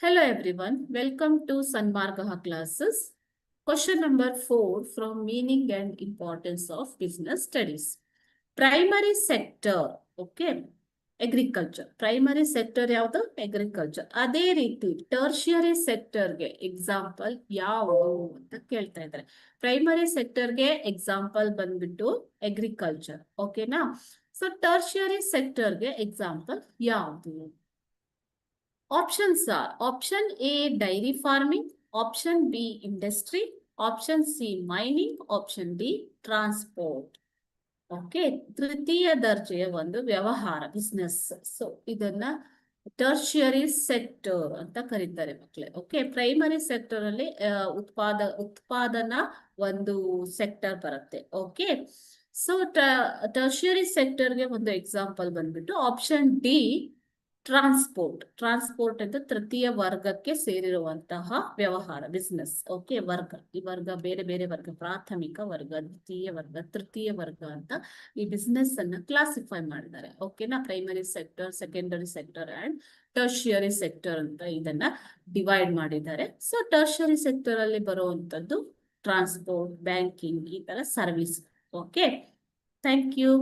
Hello everyone, welcome to Sanmargaha classes. Question number 4 from meaning and importance of business studies. Primary sector, okay, agriculture. Primary sector ಯಾವುದು? Agriculture. ಅದೇ ರೀತಿ tertiary ಸೆಕ್ಟರ್ಗೆ example ಯಾವುದು ಅಂತ ಕೇಳ್ತಾ ಇದ್ದಾರೆ. Primary ಸೆಕ್ಟರ್ಗೆ example ಬಂದ್ಬಿಟ್ಟು agriculture, ಓಕೆನಾ? ಸೊ ಟರ್ಷಿಯರಿ ಸೆಕ್ಟರ್ಗೆ ಎಕ್ಸಾಂಪಲ್ ಯಾವುದು? Options are option A dairy farming, option B industry, option C mining, option D transport. Okay, ತೃತೀಯ ದರ್ಜೆಯ ಒಂದು ವ್ಯವಹಾರ ಬಿಸ್ನೆಸ್. ಸೊ ಇದನ್ನ ಟರ್ಷಿಯರಿ ಸೆಕ್ಟರ್ ಅಂತ ಕರೀತಾರೆ ಮಕ್ಕಳೇ. ಓಕೆ, ಪ್ರೈಮರಿ ಸೆಕ್ಟರ್ ಅಲ್ಲಿ ಉತ್ಪಾದನಾ ಒಂದು ಸೆಕ್ಟರ್ ಬರುತ್ತೆ. ಓಕೆ, ಸೊ ಟರ್ಷಿಯರಿ ಸೆಕ್ಟರ್ಗೆ ಒಂದು ಎಕ್ಸಾಂಪಲ್ ಬಂದ್ಬಿಟ್ಟು ಆಪ್ಷನ್ ಡಿ ಟ್ರಾನ್ಸ್ಪೋರ್ಟ್ ಅಂತ ತೃತೀಯ ವರ್ಗಕ್ಕೆ ಸೇರಿರುವಂತಹ ವ್ಯವಹಾರ ಬಿಸ್ನೆಸ್. ಓಕೆ, ವರ್ಗ, ಈ ವರ್ಗ ಬೇರೆ ಬೇರೆ ವರ್ಗ, ಪ್ರಾಥಮಿಕ ವರ್ಗ, ದ್ವಿತೀಯ ವರ್ಗ, ತೃತೀಯ ವರ್ಗ ಅಂತ ಈ ಬಿಸ್ನೆಸ್ ಅನ್ನ ಕ್ಲಾಸಿಫೈ ಮಾಡಿದ್ದಾರೆ. ಓಕೆನಾ, primary sector, secondary sector and tertiary sector ಅಂತ ಇದನ್ನ ಡಿವೈಡ್ ಮಾಡಿದ್ದಾರೆ. ಸೊ ಟರ್ಷಿಯರಿ ಸೆಕ್ಟರ್ ಅಲ್ಲಿ ಬರುವಂತದ್ದು ಟ್ರಾನ್ಸ್ಪೋರ್ಟ್, ಬ್ಯಾಂಕಿಂಗ್, ಈ ತರ ಸರ್ವಿಸ್. Okay, thank you.